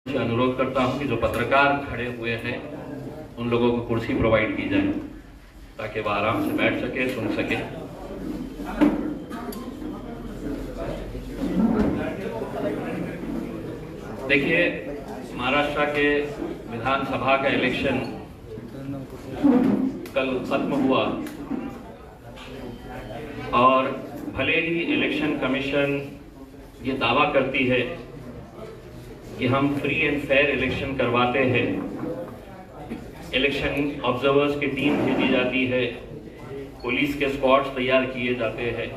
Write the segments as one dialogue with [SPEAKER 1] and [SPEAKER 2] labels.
[SPEAKER 1] से अनुरोध करता हूं कि जो पत्रकार खड़े हुए हैं उन लोगों को कुर्सी प्रोवाइड की जाए ताकि वह आराम से बैठ सके, सुन सके। देखिए, महाराष्ट्र के विधानसभा का इलेक्शन कल खत्म हुआ और भले ही इलेक्शन कमीशन ये दावा करती है कि हम फ्री एंड फेयर इलेक्शन करवाते हैं, इलेक्शन ऑब्जर्वर्स की टीम भेजी जाती है, पुलिस के स्क्वाड्स तैयार किए जाते हैं,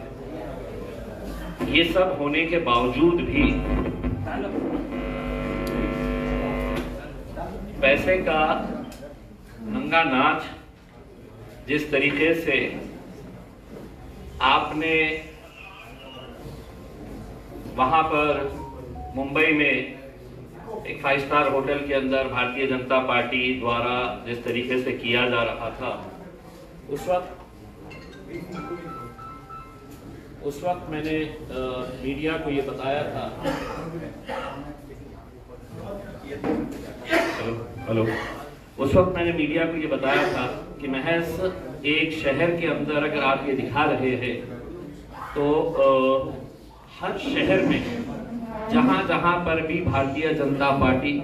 [SPEAKER 1] ये सब होने के बावजूद भी पैसे का नंगा नाच जिस तरीके से आपने वहां पर मुंबई में एक 5 स्टार होटल के अंदर भारतीय जनता पार्टी द्वारा जिस तरीके से किया जा रहा था, उस वक्त मैंने मीडिया को ये बताया था। हेलो, उस वक्त मैंने मीडिया को ये बताया था कि महज एक शहर के अंदर अगर आप ये दिखा रहे हैं तो हर शहर में जहां जहां पर भी भारतीय जनता पार्टी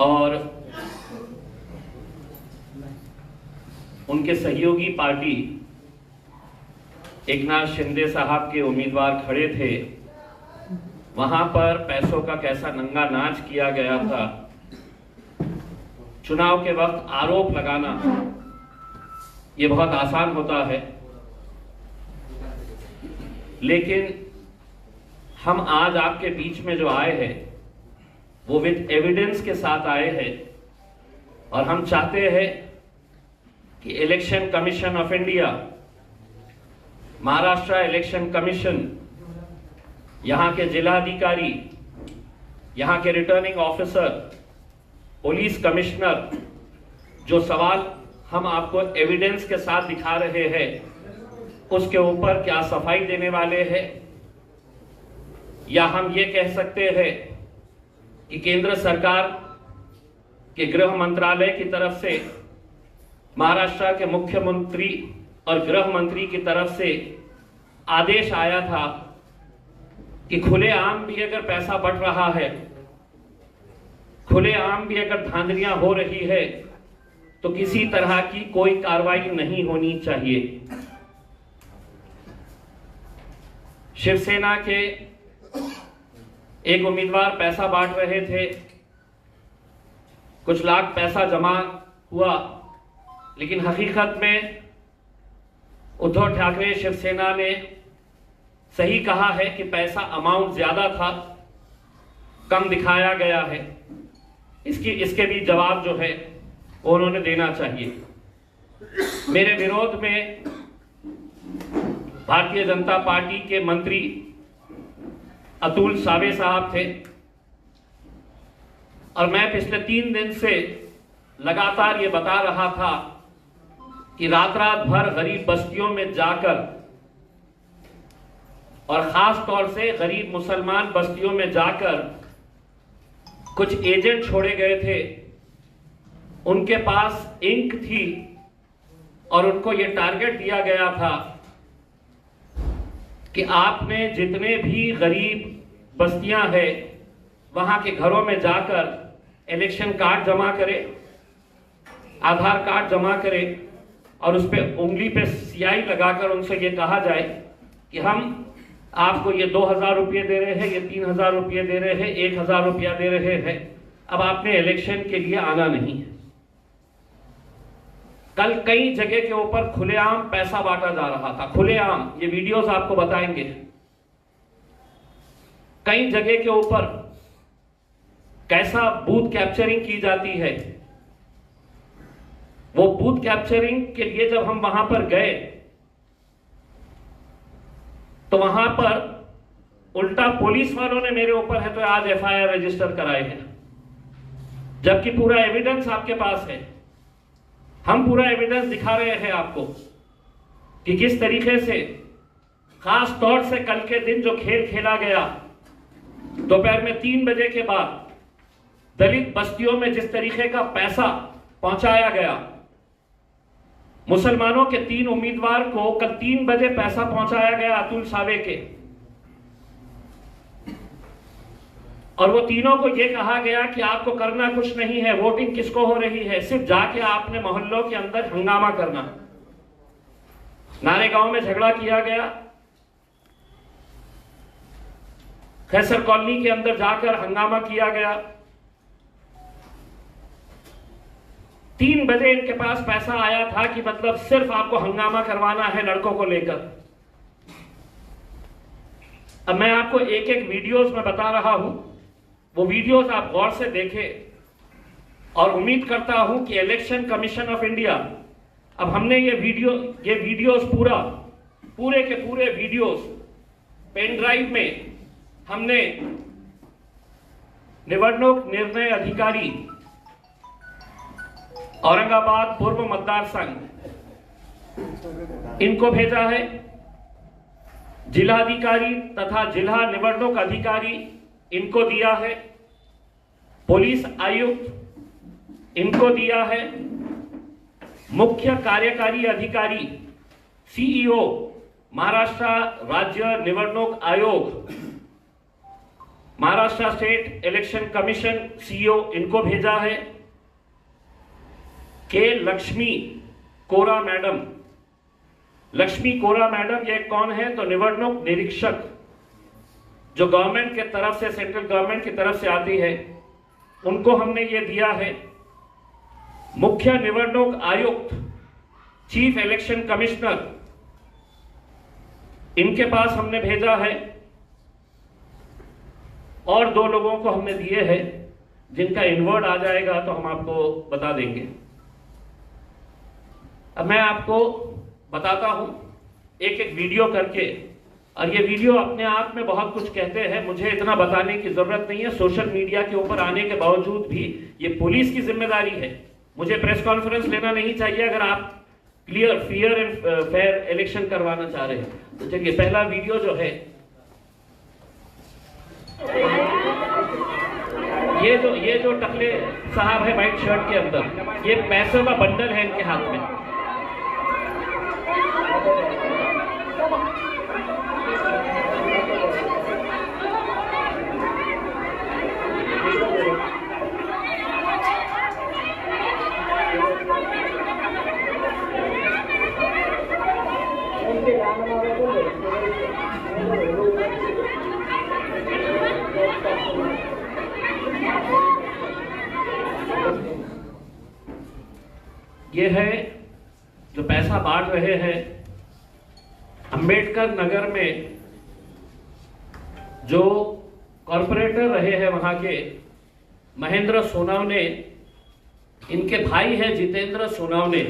[SPEAKER 1] और उनके सहयोगी पार्टी एकनाथ शिंदे साहब के उम्मीदवार खड़े थे, वहां पर पैसों का कैसा नंगा नाच किया गया था। चुनाव के वक्त आरोप लगाना ये बहुत आसान होता है, लेकिन हम आज आपके बीच में जो आए हैं वो विद एविडेंस के साथ आए हैं और हम चाहते हैं कि election commission of India, Maharashtra election commission, यहां के जिलाधिकारी, यहां के रिटर्निंग ऑफिसर, पुलिस कमिश्नर, जो सवाल हम आपको एविडेंस के साथ दिखा रहे हैं उसके ऊपर क्या सफाई देने वाले हैं, या हम ये कह सकते हैं कि केंद्र सरकार के गृह मंत्रालय की तरफ से, महाराष्ट्र के मुख्यमंत्री और गृह मंत्री की तरफ से आदेश आया था कि खुलेआम भी अगर पैसा बढ़ रहा है, खुलेआम भी अगर धांधलियां हो रही है तो किसी तरह की कोई कार्रवाई नहीं होनी चाहिए। शिवसेना के एक उम्मीदवार पैसा बांट रहे थे, कुछ लाख पैसा जमा हुआ, लेकिन हकीकत में उद्धव ठाकरे शिवसेना ने सही कहा है कि पैसा अमाउंट ज्यादा था, कम दिखाया गया है। इसके भी जवाब जो है उन्होंने देना चाहिए। मेरे विरोध में भारतीय जनता पार्टी के मंत्री अतुल सावे साहब थे और मैं पिछले 3 दिन से लगातार ये बता रहा था कि रात रात भर गरीब बस्तियों में जाकर और खास तौर से गरीब मुसलमान बस्तियों में जाकर कुछ एजेंट छोड़े गए थे, उनके पास इंक थी और उनको ये टारगेट दिया गया था कि आपने जितने भी गरीब बस्तियां हैं वहां के घरों में जाकर इलेक्शन कार्ड जमा करें, आधार कार्ड जमा करें और उस पर उंगली पे स्याही लगाकर उनसे ये कहा जाए कि हम आपको ये 2000 रुपये दे रहे हैं, ये 3000 रुपये दे रहे हैं, 1000 रुपया दे रहे हैं, अब आपने इलेक्शन के लिए आना नहीं है। कल कई जगह के ऊपर खुलेआम पैसा बांटा जा रहा था, खुलेआम, ये वीडियोस आपको बताएंगे। कई जगह के ऊपर कैसा बूथ कैप्चरिंग की जाती है। वो बूथ कैप्चरिंग के लिए जब हम वहां पर गए तो वहां पर उल्टा पुलिस वालों ने मेरे ऊपर है तो आज एफआईआर रजिस्टर कराए हैं, जबकि पूरा एविडेंस आपके पास है। हम पूरा एविडेंस दिखा रहे हैं आपको कि किस तरीके से खास तौर से कल के दिन जो खेल खेला गया दोपहर में 3 बजे के बाद दलित बस्तियों में जिस तरीके का पैसा पहुंचाया गया, मुसलमानों के 3 उम्मीदवार को कल 3 बजे पैसा पहुंचाया गया अतुल सावे के, और वो तीनों को ये कहा गया कि आपको करना कुछ नहीं है, वोटिंग किसको हो रही है, सिर्फ जाके आपने मोहल्लों के अंदर हंगामा करना। नारेगांव में झगड़ा किया गया, खैसर कॉलोनी के अंदर जाकर हंगामा किया गया। 3 बजे इनके पास पैसा आया था कि मतलब सिर्फ आपको हंगामा करवाना है लड़कों को लेकर। अब मैं आपको एक एक वीडियोस में बता रहा हूं, वो वीडियोस आप गौर से देखें और उम्मीद करता हूं कि इलेक्शन कमीशन ऑफ इंडिया, अब हमने ये वीडियोस पूरे के पूरे वीडियोस पेन ड्राइव में हमने निवडणूक निर्णय अधिकारी औरंगाबाद पूर्व मतदार संघ इनको भेजा है, जिलाधिकारी तथा जिला निवडणूक अधिकारी इनको दिया है, पुलिस आयुक्त इनको दिया है, मुख्य कार्यकारी अधिकारी सीईओ महाराष्ट्र राज्य निवडणूक आयोग, Maharashtra state election commission CEO इनको भेजा है, के लक्ष्मी कोरा मैडम। लक्ष्मी कोरा मैडम ये कौन है? तो निवडणूक निरीक्षक जो गवर्नमेंट के तरफ से, सेंट्रल गवर्नमेंट की तरफ से आती है, उनको हमने ये दिया है। मुख्य निवडणूक आयुक्त चीफ इलेक्शन कमिश्नर इनके पास हमने भेजा है, और 2 लोगों को हमने दिए हैं जिनका इनवर्ड आ जाएगा तो हम आपको बता देंगे। अब मैं आपको बताता हूं एक एक वीडियो करके, और ये वीडियो अपने आप में बहुत कुछ कहते हैं, मुझे इतना बताने की जरूरत नहीं है। सोशल मीडिया के ऊपर आने के बावजूद भी ये पुलिस की जिम्मेदारी है, मुझे प्रेस कॉन्फ्रेंस लेना नहीं चाहिए अगर आप clear fair and fair election करवाना चाह रहे हैं। तो चलिए पहला वीडियो जो है, ये जो टकले साहब है व्हाइट शर्ट के अंदर, ये पैसों का बंडल है इनके हाथ में। ये है जो पैसा बांट रहे हैं। अंबेडकर नगर में जो कॉर्पोरेटर रहे हैं वहां के महेंद्र सोनावने, इनके भाई है जितेंद्र सोनावने,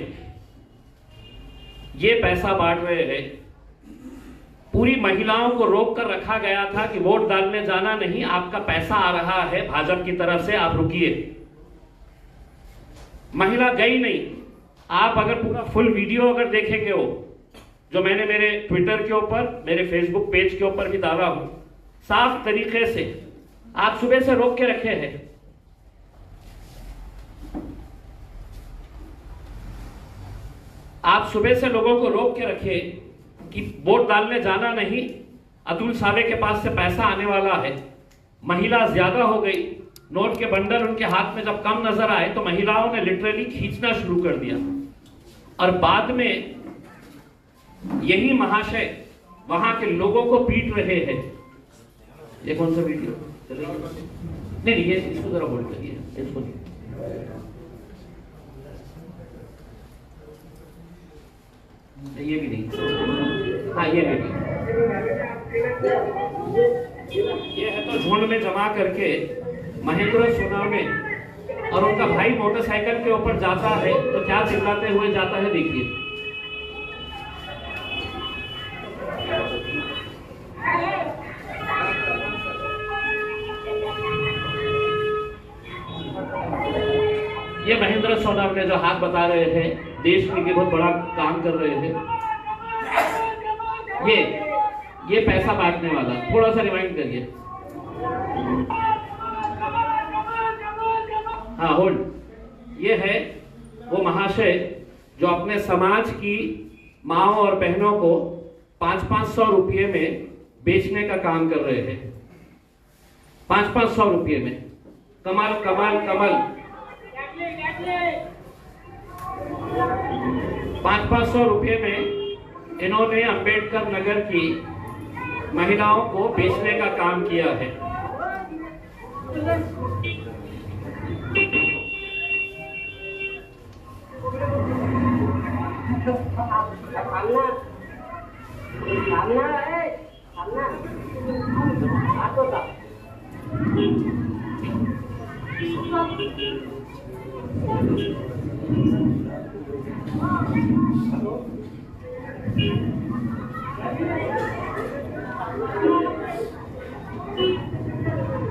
[SPEAKER 1] ये पैसा बांट रहे हैं। पूरी महिलाओं को रोक कर रखा गया था कि वोट डालने जाना नहीं, आपका पैसा आ रहा है भाजपा की तरफ से, आप रुकिए। महिला गई नहीं। आप अगर पूरा फुल वीडियो अगर देखेंगे हो, जो मैंने मेरे ट्विटर के ऊपर, मेरे फेसबुक पेज के ऊपर भी डाला हूं, साफ तरीके से आप सुबह से रोक के रखे हैं। आप सुबह से लोगों को रोक के रखे कि वोट डालने जाना नहीं, अतुल सावे के पास से पैसा आने वाला है। महिला ज्यादा हो गई, नोट के बंडल उनके हाथ में जब कम नजर आए तो महिलाओं ने लिटरली खींचना शुरू कर दिया, और बाद में यही महाशय वहां के लोगों को पीट रहे हैं। ये कौन सा वीडियो नहीं, ये इसको जरा होल्ड करिए, इसको ये भी नहीं, हाँ ये भी। ये है तो झुंड में जमा करके महेंद्र सोनावने और उनका भाई मोटरसाइकिल के ऊपर जाता है तो क्या चिल्लाते हुए जाता है, देखिए। ये महेंद्र सोनावने जो हाथ बता रहे थे, देश के लिए बहुत बड़ा काम कर रहे थे, ये पैसा बांटने वाला। थोड़ा सा रिवाइंड करिए। हाँ होल्ड। ये है वो महाशय जो अपने समाज की माओ और बहनों को 500-500 रुपये में बेचने का काम कर रहे हैं। 500-500 रुपये में। कमाल कमाल कमाल। 500-500 रुपये में इन्होंने अंबेडकर नगर की महिलाओं को बेचने का काम किया है।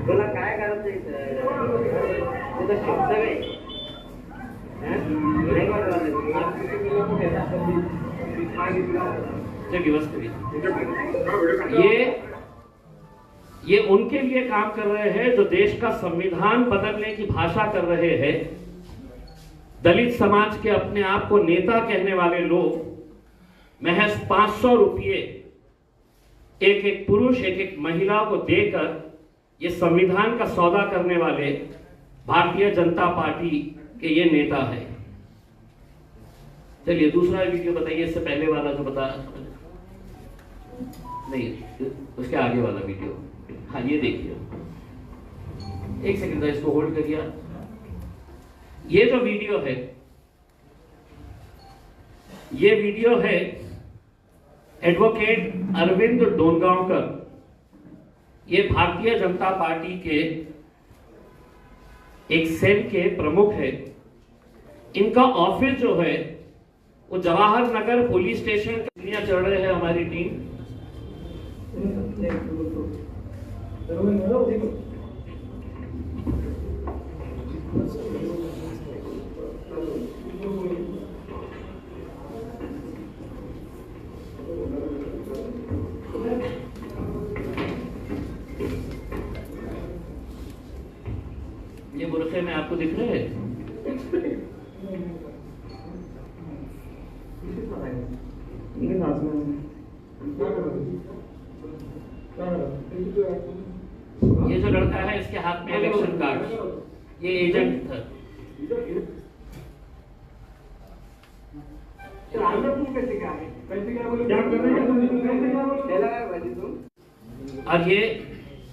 [SPEAKER 2] तुला काय करायचं
[SPEAKER 1] ये उनके लिए काम कर रहे हैं जो देश का संविधान बदलने की भाषा कर रहे हैं। दलित समाज के अपने आप को नेता कहने वाले लोग महज 500 रुपये एक एक पुरुष एक एक महिला को देकर ये संविधान का सौदा करने वाले भारतीय जनता पार्टी के ये नेता है। चलिए दूसरा वीडियो बताइए, इससे पहले वाला जो बता नहीं, उसके आगे वाला वीडियो। हाँ ये देखिए, एक सेकंड इसको होल्ड करिए। ये जो वीडियो है, ये वीडियो है एडवोकेट अरविंद डोनगांवकर। ये भारतीय जनता पार्टी के एक सेल के प्रमुख है। इनका ऑफिस जो है वो जवाहर नगर पुलिस स्टेशन चल रहे हैं। हमारी टीम ये बुरखे में आपको दिख रहे हैं? ये जो लड़का है इसके हाथ में इलेक्शन कार्ड, ये एजेंट था। और ये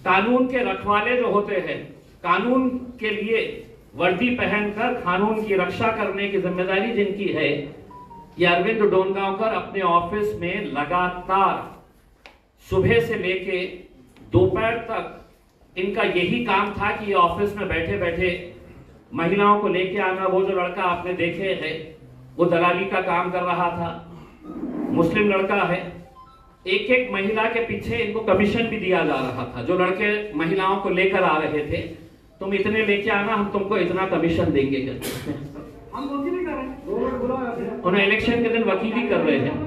[SPEAKER 1] कानून के रखवाले जो होते हैं, कानून के लिए वर्दी पहनकर कानून की रक्षा करने की जिम्मेदारी जिनकी है, ये अरविंद डोनगांवकर अपने ऑफिस में लगातार सुबह से लेके दोपहर तक इनका यही काम था कि ये ऑफिस में बैठे बैठे महिलाओं को लेके आना। वो जो लड़का आपने देखे है वो दलाली का काम कर रहा था, मुस्लिम लड़का है। एक एक महिला के पीछे इनको कमीशन भी दिया जा रहा था। जो लड़के महिलाओं को लेकर आ रहे थे, तुम इतने लेके आना, हम तुमको इतना कमीशन देंगे।
[SPEAKER 2] हम वकीली कर रहे हैं,
[SPEAKER 1] उन्हें इलेक्शन के दिन वकीली कर रहे हैं।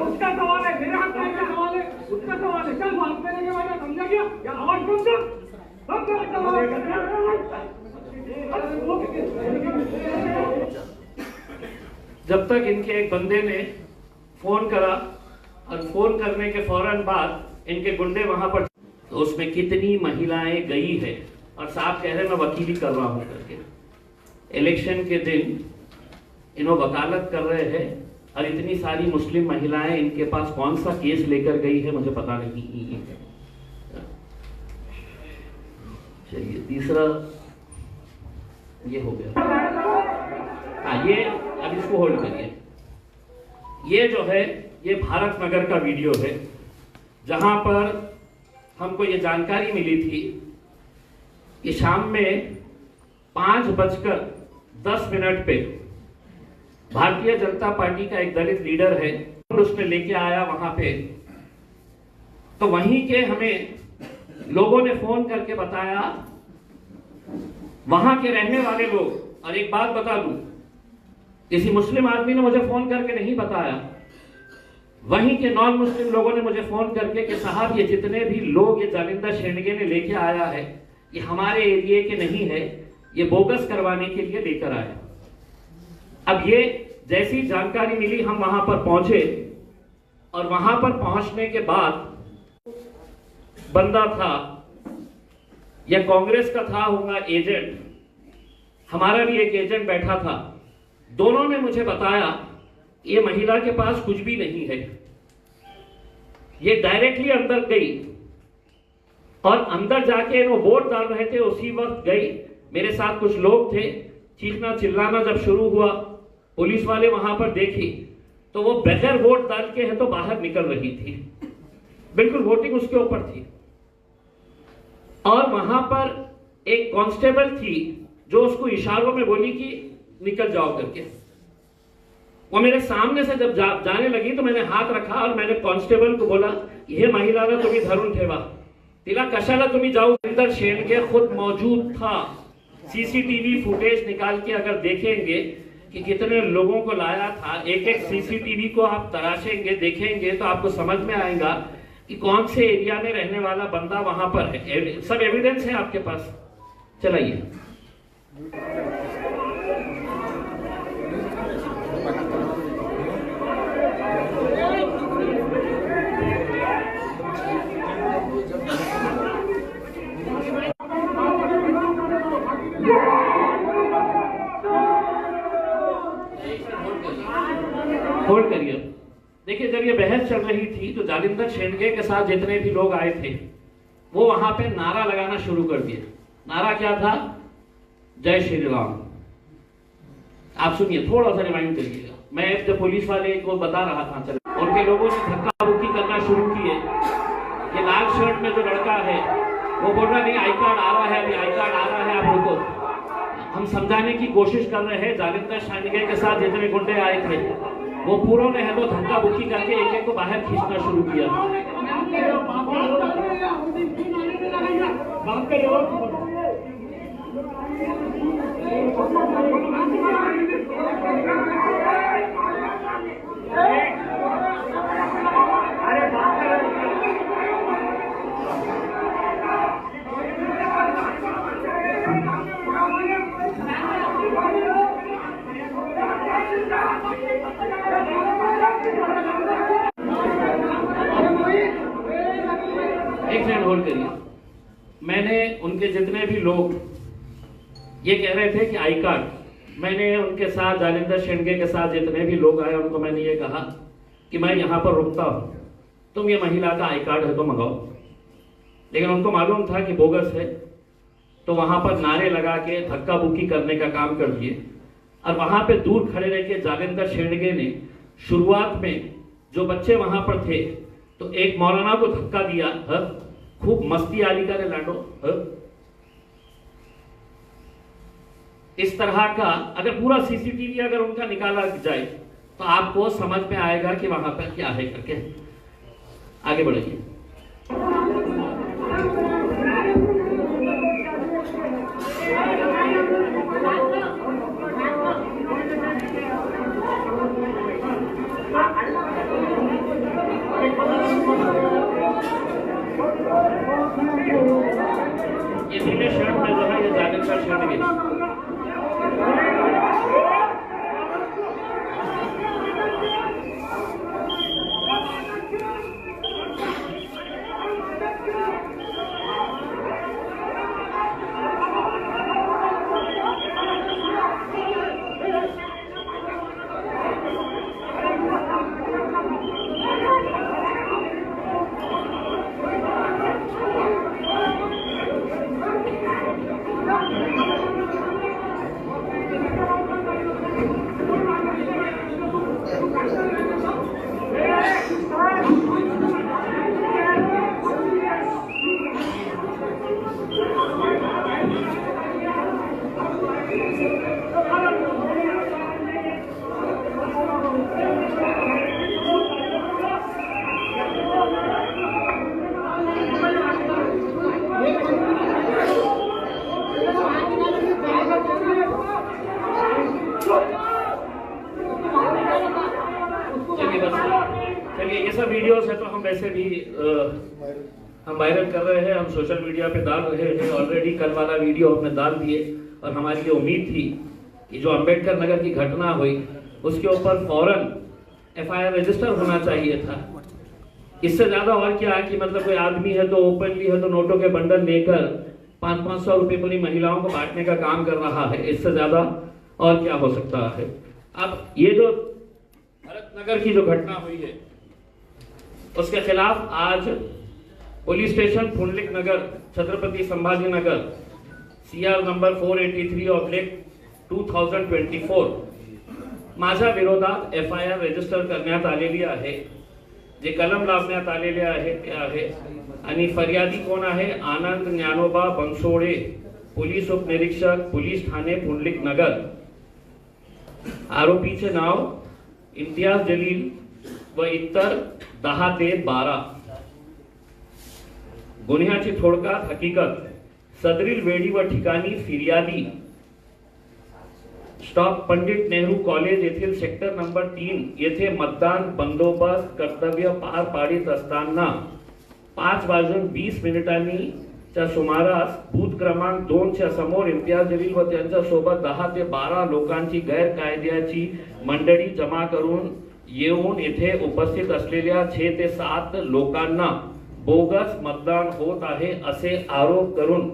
[SPEAKER 2] उसका सवाल है, मेरे हाथ में क्या सवाल है? उसका सवाल है। चल बात करने के बाद समझा गया या आवाज कम कर।
[SPEAKER 1] जब तक इनके एक बंदे ने फोन करा और फोन करने के फौरन बाद इनके गुंडे वहां पर, तो उसमें कितनी महिलाएं गई है और साहब कह रहे मैं वकीली कर रहा हूं करके। इलेक्शन के दिन इन्हों वकालत कर रहे हैं और इतनी सारी मुस्लिम महिलाएं इनके पास कौन सा केस लेकर गई है मुझे पता नहीं है। चलिए तीसरा ये हो गया। हाँ ये अब इसको होल्ड करिए। ये जो है ये भारत नगर का वीडियो है, जहां पर हमको ये जानकारी मिली थी कि शाम में 5:10 पे भारतीय जनता पार्टी का एक दलित लीडर है, उसने लेके आया वहां पे। तो वहीं के हमें लोगों ने फोन करके बताया, वहां के रहने वाले लोग, और एक बात बता दूं, किसी मुस्लिम आदमी ने मुझे फोन करके नहीं बताया, वहीं के नॉन मुस्लिम लोगों ने मुझे फोन करके कि साहब ये जितने भी लोग ये जालिंदर शेंडगे ने लेके आया है, ये हमारे एरिया के नहीं है, ये बोगस करवाने के लिए लेकर आया। अब ये जैसी जानकारी मिली, हम वहां पर पहुंचे, और वहां पर पहुंचने के बाद बंदा था या कांग्रेस का था होगा एजेंट, हमारा भी एक एजेंट बैठा था, दोनों ने मुझे बताया ये महिला के पास कुछ भी नहीं है। ये डायरेक्टली अंदर गई और अंदर जाके वो वोट डाल रहे थे, उसी वक्त गई। मेरे साथ कुछ लोग थे, चीखना चिल्लाना जब शुरू हुआ, पुलिस वाले वहां पर देखी तो वो बगैर वोट डाल के है तो बाहर निकल रही थी, बिल्कुल वोटिंग उसके ऊपर थी। और वहां पर एक कांस्टेबल थी जो उसको इशारों में बोली कि निकल जाओ करके। वो मेरे सामने से जब जाने लगी तो मैंने हाथ रखा और मैंने कांस्टेबल को बोला, हे महिलाला तुम्ही धरून ठेवा, तिला कशाला तुम्ही जाऊ। जालिंदर शेंडगे खुद मौजूद था। सीसीटीवी फुटेज निकाल के अगर देखेंगे कि कितने लोगों को लाया था, एक एक सीसीटीवी को आप तराशेंगे, देखेंगे तो आपको समझ में आएगा कि कौन से एरिया में रहने वाला बंदा वहां पर है। सब एविडेंस है आपके पास, चलाइए। होल्ड करिए। देखिए, जब ये बहस चल रही थी तो जालिंदर शेंडगे के साथ जितने भी लोग आए थे वो वहां पे नारा लगाना शुरू कर दिया। नारा क्या था? जय श्री राम। आप सुनिए, थोड़ा सा रिमाइंड करिएगा। मैं जब पुलिस वाले को बता रहा था, चल उनके लोगों ने धक्का मुक्की करना शुरू किए। ये लाल शर्ट में जो लड़का है वो बोल रहा नहीं आई कार्ड आ रहा है, अभी आई कार्ड आ रहा है, आप रुको। हम समझाने की कोशिश कर रहे हैं। जालिंदर शेंडगे के साथ जितने गुंडे आए थे वो पूरों ने है तो धक्का बुक्की करके एक एक को बाहर खींचना शुरू किया। एक सेकंड होल्ड करिए। मैंने उनके जितने भी लोग ये कह रहे थे कि आई कार्ड, मैंने उनके साथ जालिंदर शेंडगे के साथ जितने भी लोग आए उनको मैंने ये कहा कि मैं यहाँ पर रुकता हूँ, तुम ये महिला का आई कार्ड है तो मंगाओ। लेकिन उनको मालूम था कि बोगस है, तो वहां पर नारे लगा के धक्का बुक्की करने का काम कर दिए। और वहां पे दूर खड़े रह के जालिंदर शेंडगे ने शुरुआत में जो बच्चे वहां पर थे तो एक मौलाना को धक्का दिया, खूब मस्ती आली करे लाडो। इस तरह का अगर पूरा सीसीटीवी अगर उनका निकाला जाए तो आपको समझ में आएगा कि वहां पर क्या है करके। आगे बढ़िए। ये नीले शर्ट में जो है ये जालिंदर शेंडगे। से भी हम वायरल कर रहे हैं, हम सोशल मीडिया पे डाल रहे हैं। ऑलरेडी कल वाला वीडियो हमने डाल दिए और हमारी ये उम्मीद थी कि जो अंबेडकर नगर की घटना हुई उसके ऊपर फौरन FIR रजिस्टर होना चाहिए था। इससे ज्यादा और क्या है कि मतलब कोई आदमी है तो ओपनली है तो नोटों के बंडल लेकर 500-500 रुपए पूरी महिलाओं को बांटने का काम कर रहा है। इससे ज्यादा और क्या हो सकता है। अब ये जो भरत नगर की जो घटना हुई है उसके खिलाफ आज पुलिस स्टेशन पुंडलिक नगर छत्रपति संभाजी नगर CR नंबर 483/2024 माझ्या विरोधात FIR रजिस्टर करण्यात आलेली आहे। जे कलम लावण्यात आलेले आहे ते आहे आणि फरियादी कोण आहे? आनंद ज्ञानोबा बनसोडे, पोलीस उपनिरीक्षक, पोलीस ठाणे पुंडलिक नगर। आरोपीचे नाव इम्तियाज जलील व इतर 10 ते 12। गुन्ह्याची थोडक्यात हकीकत, सदरील वेळी व ठिकाणी फिर्यादी स्टॉप पंडित नेहरू कॉलेज येथील सेक्टर नंबर 3 येथे मतदान बंदोबस्त कर्तव्य पार पाडित असताना 5:20 च्या सुमारास बूथ क्रमांक 2 च्या समोर इम्तियाज जलील व त्यांच्या सोबत 10 ते 12 लोकांची गैरकायद्याची मंडळी जमा करून येऊन येथे उपस्थित असलेल्या 6 ते 7 लोकांना बोगस मतदान होत आहे असे आरोप करून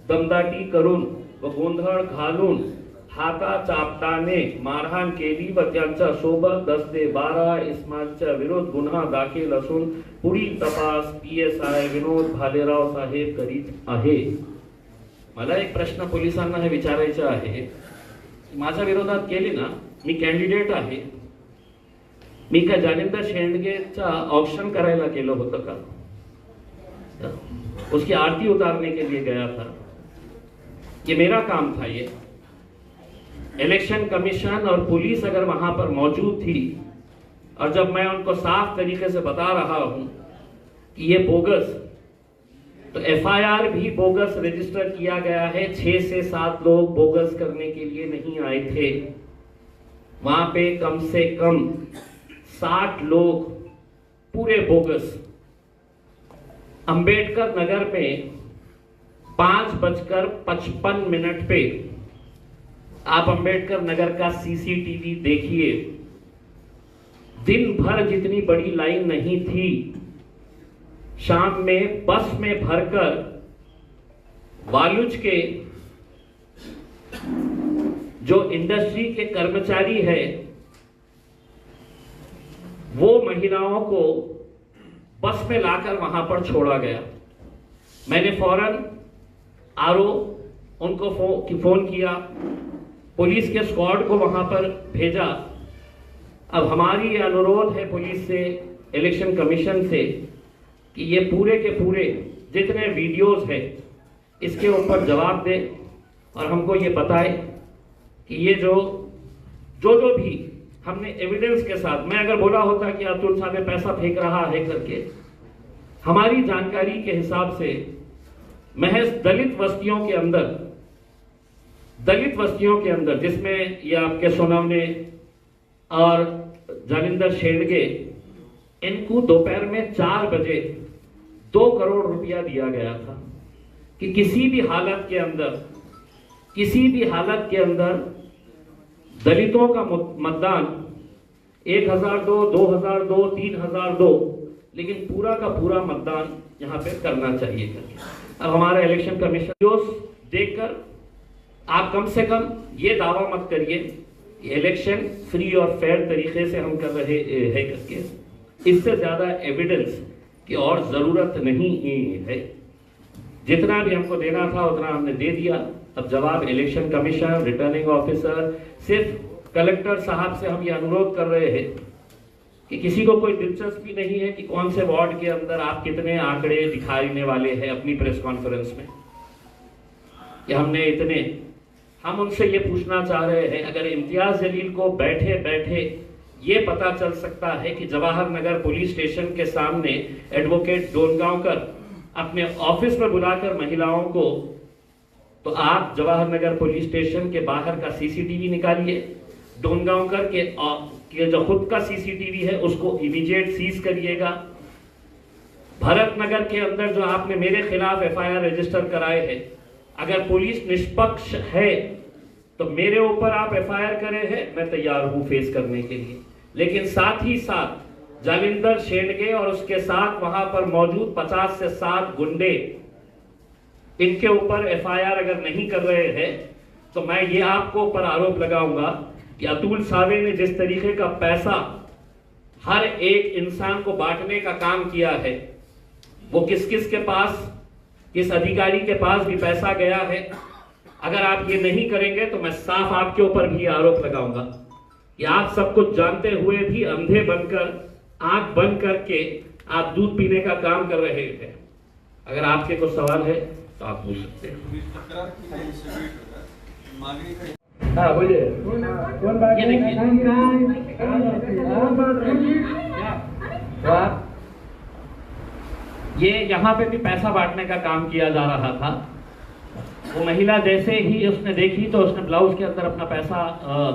[SPEAKER 1] दमदाटी करून व गोंधळ घालून हाताचापटाने मारहाण केली व त्यांच्या सोबत 10 ते 12 इस्माईलच्या विरोध गुन्हा दाखल असून पुढील तपास PSI विनोद भालेराव साहेब करीत आहे। मला एक प्रश्न पोलिसांना हे विचारायचे आहे, माझ्या विरोधात केली ना, मी कॅन्डिडेट आहे, मी का जालिंदर शेंडगेचा ऑप्शन करायला केलं होतं का? उसकी आरती उतारने के लिए गया था, ये मेरा काम था। ये इलेक्शन कमीशन और पुलिस अगर वहां पर मौजूद थी और जब मैं उनको साफ तरीके से बता रहा हूं कि ये बोगस, तो FIR भी बोगस रजिस्टर किया गया है। 6 से 7 लोग बोगस करने के लिए नहीं आए थे, वहां पे कम से कम 60 लोग पूरे बोगस। अंबेडकर नगर में 5:55 पे आप अंबेडकर नगर का CCTV देखिए, दिन भर जितनी बड़ी लाइन नहीं थी, शाम में बस में भरकर वालुज के जो इंडस्ट्री के कर्मचारी है वो महिलाओं को बस में लाकर वहां पर छोड़ा गया। मैंने फौरन RO उनको फोन किया, पुलिस के स्क्वाड को वहां पर भेजा। अब हमारी ये अनुरोध है पुलिस से, इलेक्शन कमीशन से कि ये पूरे के पूरे जितने वीडियोस है इसके ऊपर जवाब दे और हमको ये बताए कि ये जो भी हमने एविडेंस के साथ, मैं अगर बोला होता कि अतुल साहब पैसा फेंक रहा है करके, हमारी जानकारी के हिसाब से महज दलित वस्तियों के अंदर जिसमें ये आपके सोनवने और जालिंदर शेंडगे, इनको दोपहर में 4 बजे 2 करोड़ रुपया दिया गया था कि किसी भी हालत के अंदर दलितों का मतदान 1002, 2002, 3002, लेकिन पूरा का पूरा मतदान यहाँ पे करना चाहिए करके। अब हमारा इलेक्शन कमीशन देखकर आप कम से कम ये दावा मत करिए कि इलेक्शन फ्री और फेयर तरीके से हम कर रहे हैं करके। इससे ज्यादा एविडेंस की और जरूरत नहीं है। जितना भी हमको देना था उतना हमने दे दिया। अब जवाब इलेक्शन कमीशन, रिटर्निंग ऑफिसर, सिर्फ कलेक्टर साहब से हम ये अनुरोध कर रहे हैं कि किसी को कोई दिलचस्पी नहीं है कि कौन से वार्ड के अंदर आप कितने आंकड़े दिखाने वाले हैं अपनी प्रेस कॉन्फ्रेंस में, कि हमने इतने। हम उनसे ये पूछना चाह रहे हैं, अगर इम्तियाज जलील को बैठे बैठे ये पता चल सकता है कि जवाहर नगर पुलिस स्टेशन के सामने एडवोकेट डोनगांवकर अपने ऑफिस में बुलाकर महिलाओं को, तो आप जवाहर नगर पुलिस स्टेशन के बाहर का CCTV निकालिए, डोनगांवकर के जो खुद का CCTV है उसको इमीडिएट सीज करिएगा भरतनगर के अंदर जो आपने मेरे खिलाफ एफआईआर रजिस्टर कराए हैं, अगर पुलिस निष्पक्ष है तो मेरे ऊपर आप एफआईआर करे हैं, मैं तैयार हूं फेस करने के लिए। लेकिन साथ ही साथ जालिंदर शेंडगे और उसके साथ वहां पर मौजूद 50 से 60 गुंडे, इनके ऊपर एफआईआर अगर नहीं कर रहे हैं तो मैं ये आपको ऊपर आरोप लगाऊंगा कि अतुल सावे ने जिस तरीके का पैसा हर एक इंसान को बांटने का काम किया है, वो किस किस के पास, किस अधिकारी के पास भी पैसा गया है, अगर आप ये नहीं करेंगे तो मैं साफ आपके ऊपर भी आरोप लगाऊंगा कि आप सब कुछ जानते हुए भी अंधे बनकर, आंख बंद करके आप दूध पीने का काम कर रहे हैं। अगर आपके कुछ सवाल है तो आप पूछ सकते हैं।
[SPEAKER 2] हाँ बोलिए।
[SPEAKER 1] ये देखिए, ये यहाँ पे भी पैसा बांटने का काम किया जा रहा था। वो महिला जैसे ही उसने देखी तो उसने ब्लाउज के अंदर अपना पैसा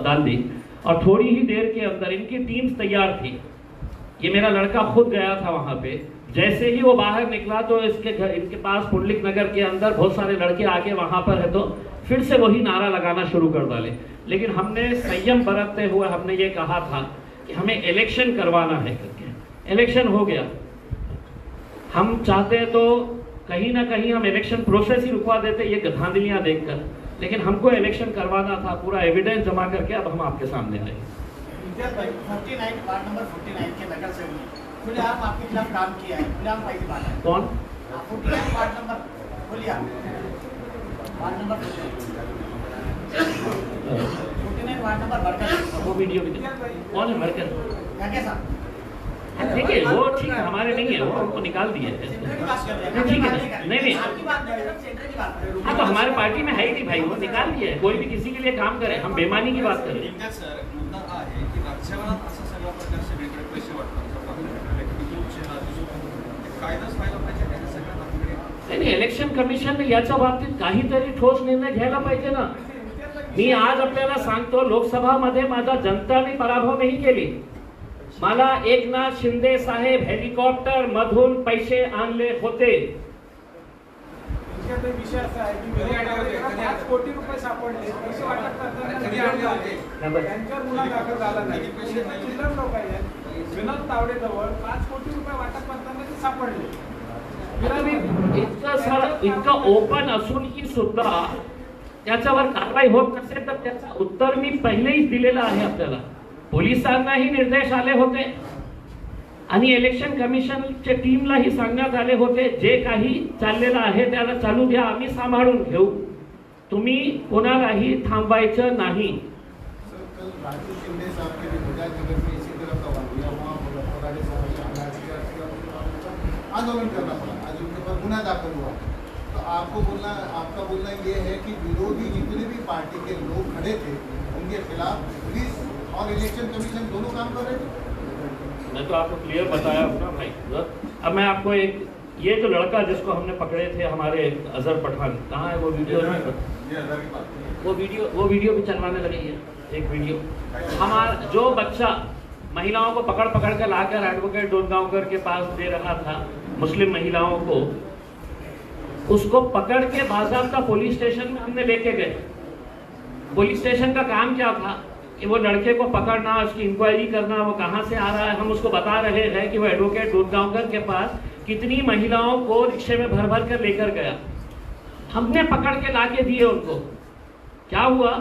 [SPEAKER 1] डाल दी और थोड़ी ही देर के अंदर इनकी टीम तैयार थी। ये मेरा लड़का खुद गया था वहां पे। जैसे ही वो बाहर निकला तो इनके पास पुंडलिक नगर के अंदर बहुत सारे लड़के आके वहां पर है तो फिर से वही नारा लगाना शुरू कर डाले। लेकिन हमने संयम बरतते हुए हमने ये कहा था कि हमें इलेक्शन करवाना है करके। इलेक्शन हो गया। हम चाहते तो कहीं ना कहीं हम इलेक्शन प्रोसेस ही रुकवा देते ये धांधलियां देखकर, लेकिन हमको इलेक्शन करवाना था। पूरा एविडेंस जमा करके अब हम आपके सामने आए।
[SPEAKER 3] 49 वार्ड नंबर 49 के नगर सेवक खुलेआम आपके खिलाफ काम किया है, खुलेआम पैसे बांटा है।
[SPEAKER 1] कौन?
[SPEAKER 3] 49 वार्ड नंबर खुलेआम, ward number 49 ward number worker.
[SPEAKER 1] वो वीडियो भी कौन है वर्कर?
[SPEAKER 3] क्या साहब?
[SPEAKER 1] ठीक है, वो ठीक है, हमारे नहीं है, वो हमको निकाल दिए हैं। ठीक है, नहीं
[SPEAKER 3] आपकी बात नहीं कर रहा, सेंटर की बात कर रहे हो।
[SPEAKER 1] हाँ तो हमारे पार्टी में है ही नहीं भाई, वो निकाल दिए है। कोई भी किसी के लिए काम करे, हम बेईमानी की बात कर रहे हैं।
[SPEAKER 4] सर मुद्दा हा आहे की राज्यभरात असं सगळ्या प्रकारे सगळीकडे पैसे वाटतात, कायदाच व्हायला पाहिजे त्याच्या सगळ्या बाबतीत।
[SPEAKER 1] नाही, इलेक्शन कमिशन याच्या बाबतीत काहीतरी ठोस निर्णय घ्यायला पाहिजे ना। मी आज आपल्याला सांगतो, लोकसभामध्ये माझा जनताने पराभव नाही केली। मला एकनाथ शिंदे साहेब हेलिकॉप्टर मधून पैसे आणले होते।
[SPEAKER 2] विषय असा आहे की 5 कोटी रुपये सापडले, पैसे वाटप करताना त्यांच्यावर गुन्हा दाखल झाला नाही। चिल्लर लोक आहेत, विनोद तावडे जवळ 5 कोटी रुपये वाटप करताना ते सापडले।
[SPEAKER 1] इतकं ओपन असूनही सुद्धा त्याच्यावर कारवाई होत नसेल तर त्याचं उत्तर मी पहिलेच दिलेलं आहे आपल्याला। पोलिसांनाही निर्देश आले होते आणि इलेक्शन कमिशनच्या टीमलाही सांगण्यात आले होते, जे काही चाललेलं आहे त्याला चालू द्या, आम्ही सांभाळून घेऊ, तुम्ही कोणालाही थांबवायचं नाही।
[SPEAKER 5] राजू शिंदे साहब के मुजफ्फरनगर में इसी तरह का हुआ, वहाँ मुजफ्फरनगर आंदोलन करना पड़ा, आज उनके ऊपर गुना दाखिल हुआ। तो आपका बोलना ये है कि विरोधी जितने भी पार्टी के लोग खड़े थे उनके खिलाफ पुलिस और इलेक्शन कमीशन दोनों काम कर रहे थे।
[SPEAKER 1] मैं तो आपको क्लियर बताया अपना भाई। अब मैं आपको एक, ये जो लड़का जिसको हमने पकड़े थे हमारे अजहर पठान, कहाँ है वो वीडियो? वो वीडियो भी चलवाने लगी है एक वीडियो। हमारा जो बच्चा महिलाओं को पकड़ पकड़ कर लाकर एडवोकेट डोनगांवकर के पास दे रहा था, मुस्लिम महिलाओं को, उसको पकड़ के बाज़ाब्ता पुलिस स्टेशन में हमने लेके गए। पुलिस स्टेशन का काम क्या था कि वो लड़के को पकड़ना, उसकी इंक्वायरी करना, वो कहाँ से आ रहा है। हम उसको बता रहे हैं कि वो एडवोकेट डोनगांवकर के पास कितनी महिलाओं को रिक्शे में भर भर कर लेकर गया। हमने पकड़ के लाके दिए उनको। क्या हुआ,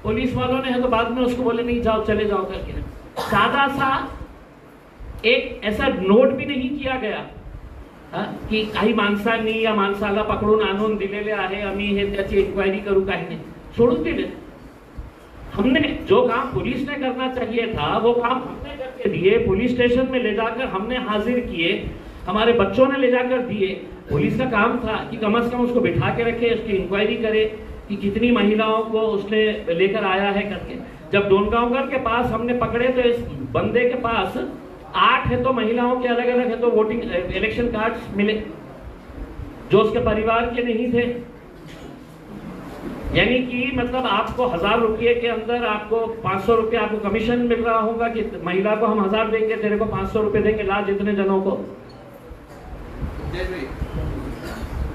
[SPEAKER 1] पुलिस वालों ने है तो बाद में उसको बोले नहीं जाओ, चले जाओ करके। सादा सा एक ऐसा नोट भी नहीं किया गया की काही माणसांनी या माणसाला पकडून आणून दिलेले आहे, आम्ही हे त्याची इंक्वायरी करू, काही नाही, सोडून दिले। हमने जो काम पुलिस ने करना चाहिए था वो काम हमने करके दिए। पुलिस स्टेशन में ले जाकर हमने हाजिर किए, हमारे बच्चों ने ले जाकर दिए। पुलिस का काम था कि कम से कम उसको बिठा के रखे, उसकी इंक्वायरी करे कि कितनी महिलाओं को उसने लेकर आया है करके। जब डोनगांवकर के पास हमने पकड़े तो इस बंदे के पास 8 है तो महिलाओं के अलग अलग है तो वोटिंग इलेक्शन कार्ड्स मिले जो उसके परिवार के नहीं थे। यानी कि मतलब आपको 1000 रुपये के अंदर आपको 500 रुपये आपको कमीशन मिल रहा होगा कि महिला को हम 1000 देंगे, तेरे को 500 रुपये देंगे, ला जितने जनों को।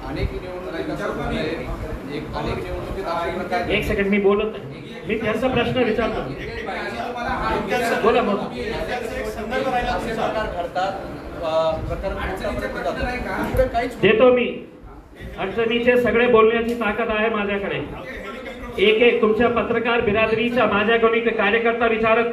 [SPEAKER 4] अनेक निवडणुकीत अशा प्रकारे
[SPEAKER 1] एक सेकंड मी बोलत आहे. मी त्यांचा प्रश्न विचारतो. बोला बोला.
[SPEAKER 3] संदर्भ राहिला
[SPEAKER 4] असे
[SPEAKER 3] तुमचा.
[SPEAKER 4] प्रकार घडतात, प्रकार पुढे काहीच
[SPEAKER 1] देतो मी. अडचणीचे सगळे बोलण्याची ताकद आहे माझ्याकडे. एक एक तुमच्या पत्रकार बिरादरीच्या माझ्या कोणी कार्यकर्ता विचारत